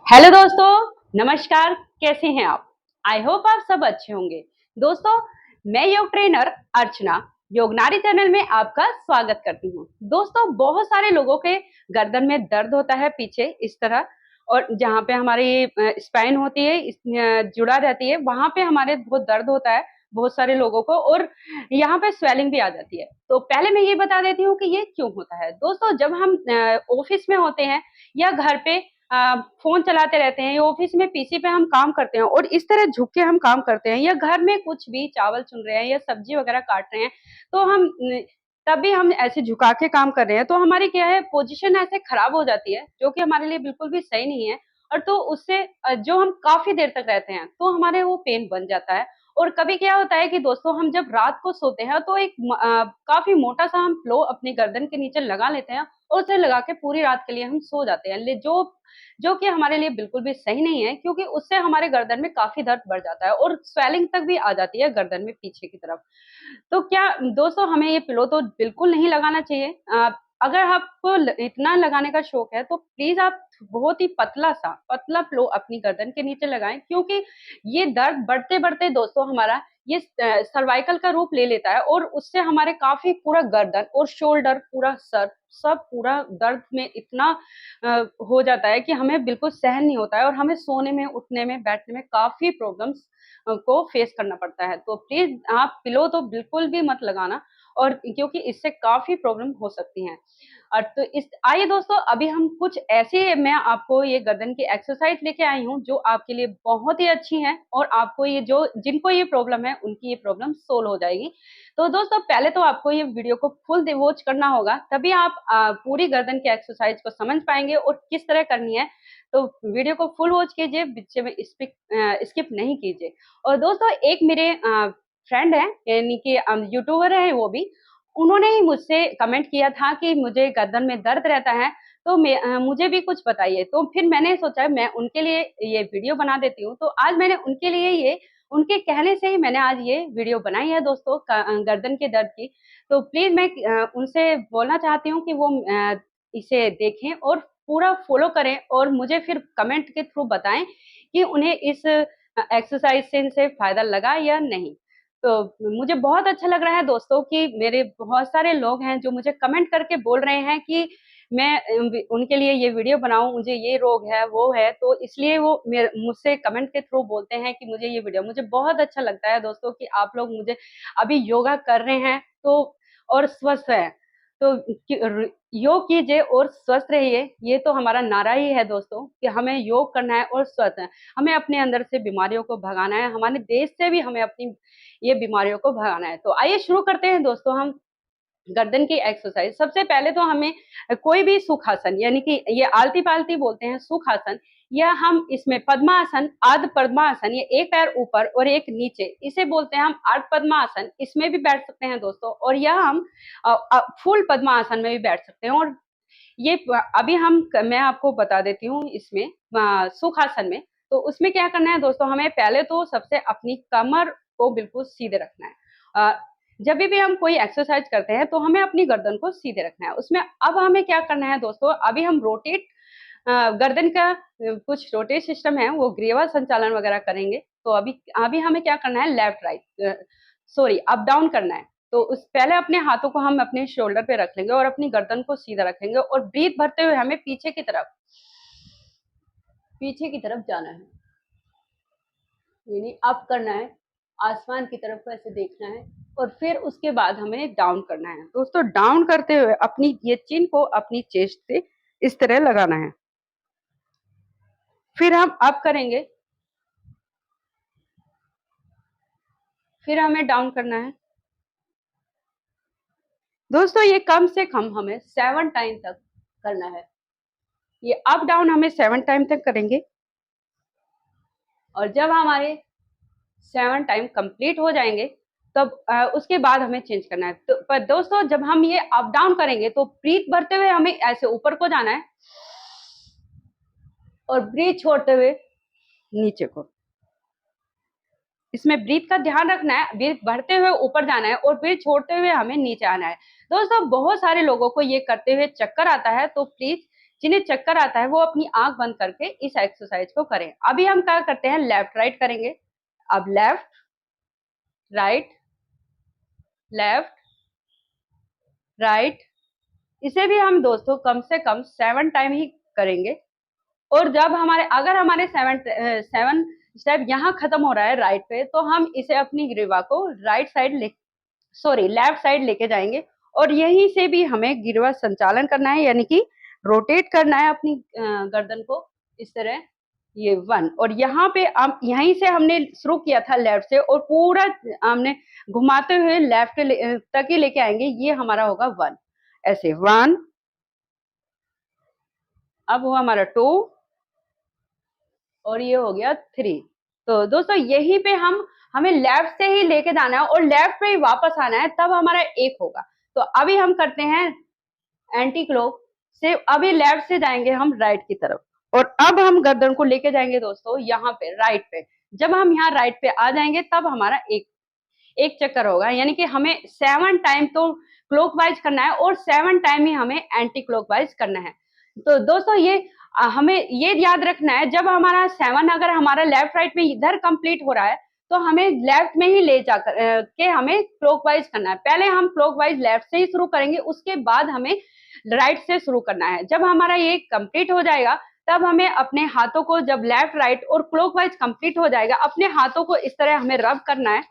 Hello दोस्तों, नमस्कार। कैसे हैं आप? आई होप आप सब अच्छे होंगे। दोस्तों, मैं योग ट्रेनर अर्चना योगनारी चैनल में आपका स्वागत करती हूँ। दोस्तों, बहुत सारे लोगों के गर्दन में दर्द होता है पीछे इस तरह, और जहाँ पे हमारी स्पाइन होती है जुड़ा रहती है, वहां पे हमारे बहुत दर्द होता है बहुत सारे लोगों को, और यहाँ पे स्वेलिंग भी आ जाती है। तो पहले मैं ये बता देती हूँ कि ये क्यों होता है। दोस्तों, जब हम ऑफिस में होते हैं या घर पे फ़ोन चलाते रहते हैं या ऑफ़िस में पीसी पे हम काम करते हैं और इस तरह झुक के हम काम करते हैं, या घर में कुछ भी चावल चुन रहे हैं या सब्ज़ी वग़ैरह काट रहे हैं, तो तभी हम ऐसे झुका के काम कर रहे हैं, तो हमारी क्या है पोज़ीशन ऐसे ख़राब हो जाती है, जो कि हमारे लिए बिल्कुल भी सही नहीं है। और तो उससे जो हम काफ़ी देर तक रहते हैं, तो हमारे वो पेन बन जाता है। और कभी क्या होता है कि दोस्तों, हम जब रात को सोते हैं तो काफ़ी मोटा-सा हम पिलो अपनी गर्दन के नीचे लगा लेते हैं और उसे लगा के पूरी रात के लिए हम सो जाते हैं। ले जो कि हमारे लिए बिल्कुल भी सही नहीं है, क्योंकि उससे हमारे गर्दन में काफ़ी दर्द बढ़ जाता है और स्वेलिंग तक भी आ जाती है गर्दन में पीछे की तरफ। तो क्या दोस्तों, हमें ये पिलो तो बिल्कुल नहीं लगाना चाहिए। अगर आपको इतना लगाने का शौक है, तो प्लीज़ आप बहुत ही पतला पिलो अपनी गर्दन के नीचे लगाएँ, क्योंकि ये दर्द बढ़ते-बढ़ते दोस्तों हमारा ये सर्वाइकल का रूप ले लेता है, और उससे हमारे काफ़ी पूरा गर्दन और शोल्डर, पूरा सर, सब पूरा दर्द में इतना हो जाता है कि हमें बिल्कुल सहन नहीं होता है, और हमें सोने में, उठने में, बैठने में काफ़ी प्रॉब्लम्स को फेस करना पड़ता है। तो प्लीज़ आप पिलो तो बिल्कुल भी मत लगाना, और क्योंकि इससे काफ़ी प्रॉब्लम हो सकती हैं। और तो इस आइए दोस्तों, अभी हम कुछ ऐसे मैं आपको ये गर्दन की एक्सरसाइज़ लेके आई हूँ, जो आपके लिए बहुत ही अच्छी हैं, और आपको ये जो जिनको ये प्रॉब्लम है, उनकी ये प्रॉब्लम सॉल्व हो जाएगी। तो दोस्तों, पहले तो आपको ये वीडियो को फुल वॉच करना होगा, तभी आप पूरी गर्दन की एक्सरसाइज़ को समझ पाएँगे और किस तरह करनी है। तो वीडियो को फुल वॉच कीजिए, बीच में स्किप नहीं कीजिए। और दोस्तों, एक मेरे फ्रेंड हैं, यानी कि यूट्यूबर हैं वो भी, उन्होंने ही मुझसे कमेंट किया था कि मुझे गर्दन में दर्द रहता है, तो मुझे भी कुछ बताइए। तो फिर मैंने सोचा मैं उनके लिए ये वीडियो बना देती हूँ। तो आज मैंने उनके लिए ये उनके कहने से ही मैंने आज ये वीडियो बनाई है दोस्तों, गर्दन के दर्द की। तो प्लीज़ मैं उनसे बोलना चाहती हूँ कि वो इसे देखें और पूरा फ़ॉलो करें, और मुझे फिर कमेंट के थ्रू बताएँ कि उन्हें इस एक्सरसाइज़ से इनसे फ़ायदा लगा या नहीं। तो मुझे बहुत अच्छा लग रहा है दोस्तों कि मेरे बहुत सारे लोग हैं जो मुझे कमेंट करके बोल रहे हैं कि मैं उनके लिए ये वीडियो बनाऊँ, मुझे ये रोग है, वो है, तो इसलिए वो मुझसे कमेंट के थ्रू बोलते हैं कि मुझे ये वीडियो मुझे बहुत अच्छा लगता है दोस्तों कि आप लोग मुझे अभी योगा कर रहे हैं तो और स्वस्थ हैं। तो योग कीजिए और स्वस्थ रहिए, ये तो हमारा नारा ही है दोस्तों कि हमें योग करना है और स्वस्थ है। हमें अपने अंदर से बीमारियों को भगाना है, हमारे देश से भी हमें अपनी ये बीमारियों को भगाना है। तो आइए शुरू करते हैं दोस्तों हम गर्दन की एक्सरसाइज। सबसे पहले तो हमें कोई भी सुखासन, यानी कि ये आलती-पालती बोलते हैं सुखासन, या हम इसमें पद्मासन, आध पद्मासन, ये एक पैर ऊपर और एक नीचे, इसे बोलते हैं हम अर्ध पद्मासन। इसमें भी बैठ सकते हैं दोस्तों, और या हम फुल पद्मासन में भी बैठ सकते हैं। और ये अभी मैं आपको बता देती हूँ इसमें सुखासन में। तो उसमें क्या करना है दोस्तों, हमें पहले तो सबसे अपनी कमर को बिल्कुल सीधे रखना है। जब भी हम कोई एक्सरसाइज करते हैं तो हमें अपनी गर्दन को सीधे रखना है। उसमें अब हमें क्या करना है दोस्तों, अभी हम रोटेट गर्दन का कुछ रोटेट सिस्टम है, वो ग्रीवा संचालन वगैरह करेंगे। तो अभी अभी हमें क्या करना है, left right sorry up down करना है। तो उस पहले अपने हाथों को हम अपने शोल्डर पे रख लेंगे और अपनी गर्दन को सीधा रखेंगे, और ब्रीथ भरते हुए हमें पीछे की तरफ जाना है, यानी अप करना है, आसमान की तरफ को ऐसे देखना है, और फिर उसके बाद हमें डाउन करना है। दोस्तों, डाउन करते हुए अपनी ये चिन को अपनी चेस्ट से इस तरह लगाना है। फिर हम अप करेंगे, फिर हमें डाउन करना है। दोस्तों, ये कम से कम हमें 7 टाइम तक करना है। ये अप डाउन हमें 7 टाइम तक करेंगे, और जब हमारे 7 टाइम कंप्लीट हो जाएँगे, तब उसके बाद हमें चेंज करना है। तो पर दोस्तों, जब हम ये अप डाउन करेंगे तो ब्रीथ भरते हुए हमें ऐसे ऊपर को जाना है, और ब्रीथ छोड़ते हुए नीचे को। इसमें ब्रीथ का ध्यान रखना है, ब्रीथ भरते हुए ऊपर जाना है और ब्रीथ छोड़ते हुए हमें नीचे आना है। दोस्तों, बहुत सारे लोगों को ये करते हुए चक्कर आता है, तो प्लीज़ जिन्हें चक्कर आता है वो अपनी आंख बंद करके इस एक्सरसाइज को करें। अभी हम क्या करते हैं, लेफ्ट राइट करेंगे। अब लेफ्ट राइट लेफ्ट राइट, इसे भी हम दोस्तों कम से कम 7 टाइम ही करेंगे। और जब अगर हमारे 7 स्टेप यहाँ खत्म हो रहा है राइट पे, तो हम इसे अपनी ग्रीवा को लेफ्ट साइड लेके जाएंगे और यहीं से भी हमें गिरवा संचालन करना है, यानी कि रोटेट करना है अपनी गर्दन को इस तरह। ये 1, और यहाँ पे हम यहीं से हमने शुरू किया था लेफ्ट से, और पूरा हमने घुमाते हुए लेफ्ट तक ही लेके आएंगे। ये हमारा होगा 1, ऐसे 1। अब हुआ हमारा 2 और ये हो गया 3। तो दोस्तों यहीं पे हमें लेफ्ट से ही लेके जाना है और लेफ्ट पे ही वापस आना है, तब हमारा 1 होगा। तो अभी हम करते हैं एंटी क्लॉक से, अभी लेफ्ट से जाएंगे हम राइट की तरफ, और अब हम गर्दन को लेके जाएंगे दोस्तों यहाँ पे राइट पे। जब हम यहाँ राइट पे आ जाएंगे तब हमारा एक चक्कर होगा, यानी कि हमें 7 टाइम तो क्लॉकवाइज करना है और 7 टाइम ही हमें एंटी क्लॉकवाइज करना है। तो दोस्तों हमें ये याद रखना है, जब हमारा 7 अगर हमारा लेफ्ट राइट में इधर कंप्लीट हो रहा है, तो हमें लेफ्ट में ही ले जाकर के हमें क्लॉकवाइज करना है। पहले हम क्लॉकवाइज लेफ्ट से ही शुरू करेंगे, उसके बाद हमें राइट से शुरू करना है। जब हमारा ये कंप्लीट हो जाएगा, तब हमें अपने हाथों को, जब लेफ्ट राइट और क्लॉकवाइज कंप्लीट हो जाएगा, अपने हाथों को इस तरह हमें रब करना है।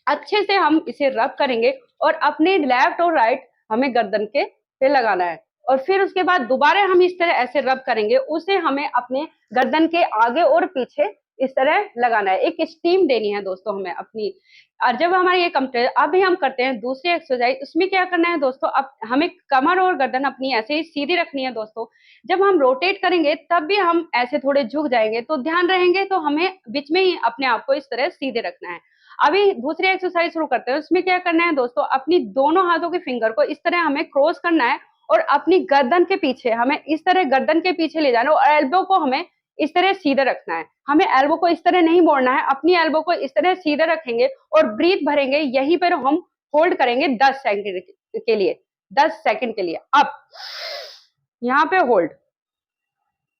अच्छे से हम इसे रब करेंगे और अपने लेफ्ट और राइट हमें गर्दन के पे लगाना है, और फिर उसके बाद दोबारा हम इस तरह ऐसे रब करेंगे, उसे हमें अपने गर्दन के आगे और पीछे इस तरह लगाना है। एक स्टीम देनी है दोस्तों हमें अपनी। और जब हमारे ये कंप्लीट, अभी हम करते हैं दूसरी एक्सरसाइज। उसमें क्या करना है दोस्तों, अब हमें कमर और गर्दन अपनी ऐसे ही सीधी रखनी है दोस्तों। जब हम रोटेट करेंगे तब भी हम ऐसे थोड़े झुक जाएंगे, तो ध्यान रहेंगे, तो हमें बीच में ही अपने आप को इस तरह सीधे रखना है। अभी दूसरी एक्सरसाइज शुरू करते हैं। उसमें क्या करना है दोस्तों, अपनी दोनों हाथों के फिंगर को इस तरह हमें क्रॉस करना है और अपनी गर्दन के पीछे हमें इस तरह गर्दन के पीछे ले जाना है, और एल्बो को हमें इस तरह सीधे रखना है। हमें एल्बो को इस तरह नहीं मोड़ना है, अपनी एल्बो को इस तरह सीधे रखेंगे और ब्रीथ भरेंगे। यहीं पर हम होल्ड करेंगे 10 सेकंड के लिए, 10 सेकंड के लिए। अब यहाँ पे होल्ड।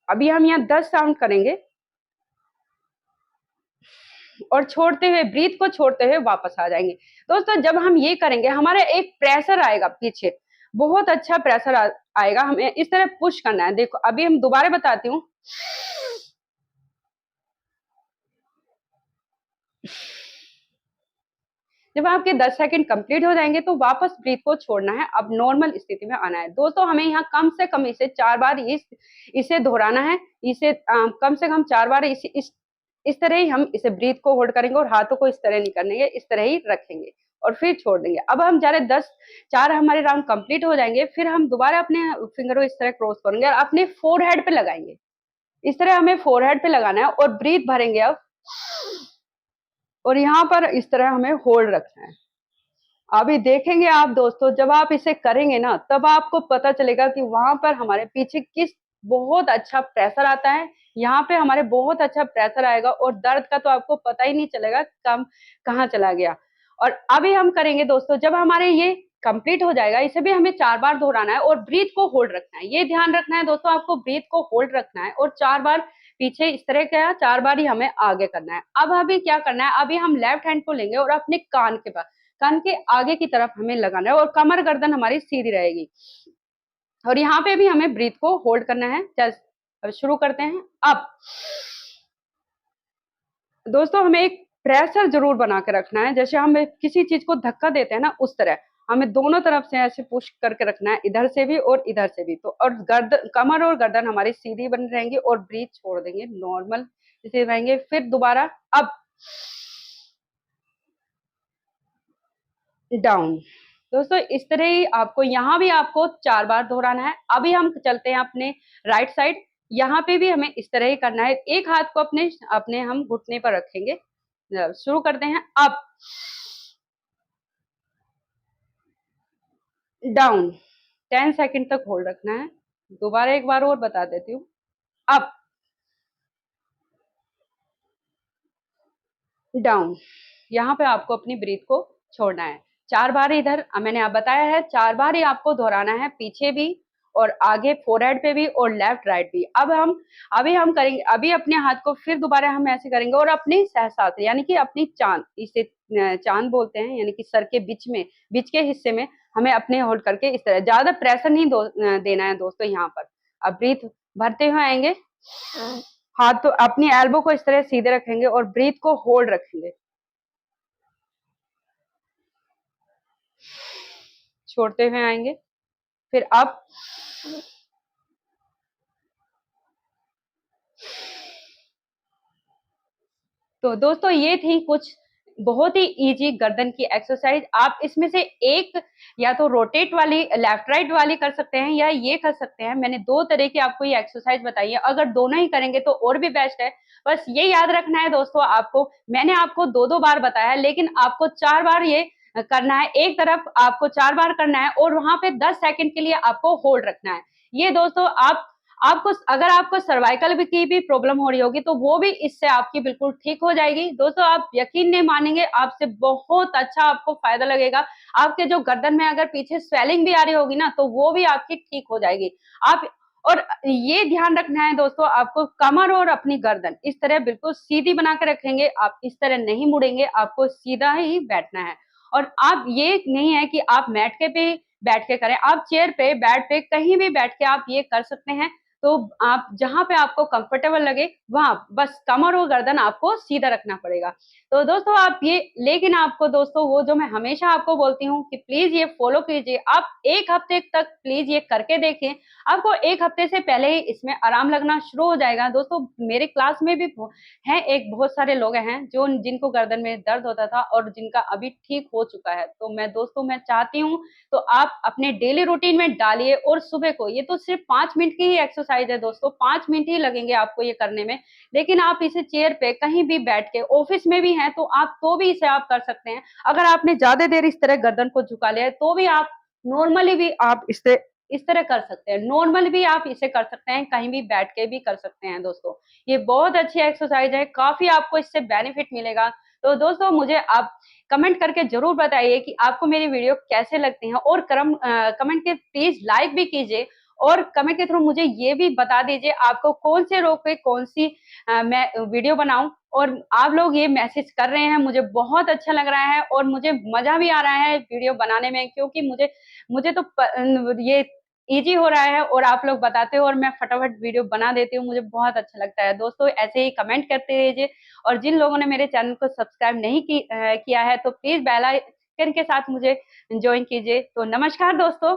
अभी हम यहाँ 10 साउंड करेंगे और छोड़ते हुए, ब्रीथ को छोड़ते हुए वापस आ जाएंगे। दोस्तों जब हम ये करेंगे, हमारा एक प्रेशर आएगा पीछे, बहुत अच्छा प्रेशर आएगा। हमें इस तरह पुश करना है। देखो अभी हम दोबारा बताती हूँ। जब आपके 10 सेकंड कंप्लीट हो जाएंगे, तो वापस ब्रीथ को छोड़ना है, अब नॉर्मल स्थिति में आना है। दोस्तों हमें यहाँ कम से कम इसे 4 बार इसे दोहराना है। इसे कम से कम 4 बार इस तरह ही हम इसे ब्रीथ को होल्ड करेंगे और हाथों को इस तरह नहीं करेंगे, इस तरह ही रखेंगे और फिर छोड़ देंगे। अब हम जा रहे 4 हमारे राउंड कंप्लीट हो जाएंगे, फिर हम दोबारा अपने फिंगर को इस तरह क्रॉस करेंगे और अपने फोरहेड पे लगाएंगे। इस तरह हमें फोरहेड पे लगाना है और ब्रीथ भरेंगे अब, और यहाँ पर इस तरह हमें होल्ड रखना है। अभी देखेंगे आप दोस्तों, जब आप इसे करेंगे ना, तब आपको पता चलेगा कि वहां पर हमारे पीछे किस बहुत अच्छा प्रेशर आता है। यहाँ पे हमारे बहुत अच्छा प्रेशर आएगा और दर्द का तो आपको पता ही नहीं चलेगा कम कहाँ चला गया। और अभी हम करेंगे दोस्तों, जब हमारे ये कंप्लीट हो जाएगा, इसे भी हमें 4 बार दोहराना है और ब्रीथ को होल्ड रखना है। ये ध्यान रखना है दोस्तों, आपको ब्रीथ को होल्ड रखना है और 4 बार पीछे इस तरह क्या 4 बार ही हमें आगे करना है। अब अभी क्या करना है, अभी हम लेफ्ट हैंड को लेंगे और अपने कान के आगे की तरफ हमें लगाना है और कमर गर्दन हमारी सीधी रहेगी, और यहाँ पे भी हमें ब्रीथ को होल्ड करना है। अब शुरू करते हैं। अब दोस्तों हमें एक प्रेशर जरूर बना के रखना है, जैसे हम किसी चीज को धक्का देते हैं ना, उस तरह हमें दोनों तरफ से ऐसे पुश करके रखना है, इधर से भी और इधर से भी। तो और गर्दन, कमर और गर्दन हमारी सीधी बन रहेंगी और ब्रीथ छोड़ देंगे, नॉर्मल इसे रहेंगे। फिर दोबारा अब डाउन। दोस्तों इस तरह ही आपको यहाँ भी आपको 4 बार दोहराना है। अभी हम चलते हैं अपने राइट साइड। यहाँ पे भी हमें इस तरह ही करना है। एक हाथ को अपने अपने हम घुटने पर रखेंगे। शुरू करते हैं। अप डाउन, 10 सेकंड तक होल्ड रखना है। दोबारा एक बार और बता देती हूँ। अप डाउन, यहाँ पे आपको अपनी ब्रीथ को छोड़ना है। 4 बार इधर मैंने आप बताया है, 4 बार ही आपको दोहराना है, पीछे भी और आगे फोरहेड पे भी और लेफ्ट राइट भी। अभी हम करेंगे, अभी अपने हाथ को फिर दोबारा हम ऐसे करेंगे और अपनी सहस्त्रार यानी कि अपनी चांद, इसे चांद बोलते हैं, यानी कि सर के बीच के हिस्से में हमें अपने होल्ड करके इस तरह, ज्यादा प्रेशर नहीं देना है दोस्तों यहाँ पर। अब ब्रीथ भरते हुए आएंगे, हाथ तो अपनी एल्बो को इस तरह सीधे रखेंगे और ब्रीथ को होल्ड रखेंगे, छोड़ते हुए आएंगे, फिर अप, तो दोस्तों ये थी कुछ बहुत ही इजी गर्दन की एक्सरसाइज। आप इसमें से एक या तो रोटेट वाली लेफ्ट राइट वाली कर सकते हैं या ये कर सकते हैं। मैंने दो तरह की आपको ये एक्सरसाइज बताई है, अगर दोनों ही करेंगे तो और भी बेस्ट है। बस ये याद रखना है दोस्तों आपको, मैंने आपको दो दो बार बताया है, लेकिन आपको 4 बार ये करना है। एक तरफ आपको 4 बार करना है और वहां पे 10 सेकंड के लिए आपको होल्ड रखना है। ये दोस्तों आपको अगर आपको सर्वाइकल की भी प्रॉब्लम हो रही होगी तो वो भी इससे आपकी बिल्कुल ठीक हो जाएगी। दोस्तों आप यकीन नहीं मानेंगे, आपसे बहुत अच्छा आपको फायदा लगेगा। आपके जो गर्दन में अगर पीछे स्वेलिंग भी आ रही होगी ना, तो वो भी आपकी ठीक हो जाएगी। आप और ये ध्यान रखना है दोस्तों, आपको कमर और अपनी गर्दन इस तरह बिल्कुल सीधी बना के रखेंगे। आप इस तरह नहीं मुड़ेंगे, आपको सीधा ही बैठना है। और आप ये नहीं है कि आप मैट के पे बैठ के करें, आप चेयर पे, बेड पे, कहीं भी बैठ के आप ये कर सकते हैं। तो आप जहां पे आपको कंफर्टेबल लगे वहां बस कमर और गर्दन आपको सीधा रखना पड़ेगा। तो दोस्तों आप ये, लेकिन आपको दोस्तों वो जो मैं हमेशा आपको बोलती हूँ कि प्लीज ये फॉलो कीजिए, आप 1 हफ्ते तक प्लीज ये करके देखें। आपको 1 हफ्ते से पहले ही इसमें आराम लगना शुरू हो जाएगा। दोस्तों मेरे क्लास में भी हैं, एक बहुत सारे लोग हैं जो जिनको गर्दन में दर्द होता था और जिनका अभी ठीक हो चुका है। तो मैं चाहती हूँ तो आप अपने डेली रूटीन में डालिए। और सुबह को, ये तो सिर्फ 5 मिनट की ही एक्सरसाइज है दोस्तों, 5 मिनट ही लगेंगे आपको ये करने में। लेकिन आप इसे चेयर पे कहीं भी बैठ के, ऑफिस में भी हैं तो भी इसे आप कर सकते हैं। अगर आपने ज्यादा देर इस तरह गर्दन को झुका लिया है तो भी आप नॉर्मली भी आप इस तरह कर सकते हैं, नॉर्मल भी आप इसे कर सकते हैं, कहीं भी बैठ के भी कर सकते हैं दोस्तों। ये बहुत अच्छी एक्सरसाइज है, काफी आपको इससे बेनिफिट मिलेगा। तो दोस्तों मुझे आप कमेंट करके जरूर बताइए कि आपको मेरी वीडियो कैसे लगती हैं, और कमेंट के प्लीज लाइक भी कीजिए। और कमेंट के थ्रू मुझे ये भी बता दीजिए आपको कौन से रोग पे कौन सी मैं वीडियो बनाऊं। और आप लोग ये मैसेज कर रहे हैं, मुझे बहुत अच्छा लग रहा है और मुझे मजा भी आ रहा है वीडियो बनाने में, क्योंकि मुझे मुझे तो ये इजी हो रहा है और आप लोग बताते हो और मैं फटाफट वीडियो बना देती हूँ, मुझे बहुत अच्छा लगता है। दोस्तों ऐसे ही कमेंट करते रहिए। और जिन लोगों ने मेरे चैनल को सब्सक्राइब नहीं किया है तो प्लीज बेल आइकन के साथ मुझे ज्वाइन कीजिए। तो नमस्कार दोस्तों।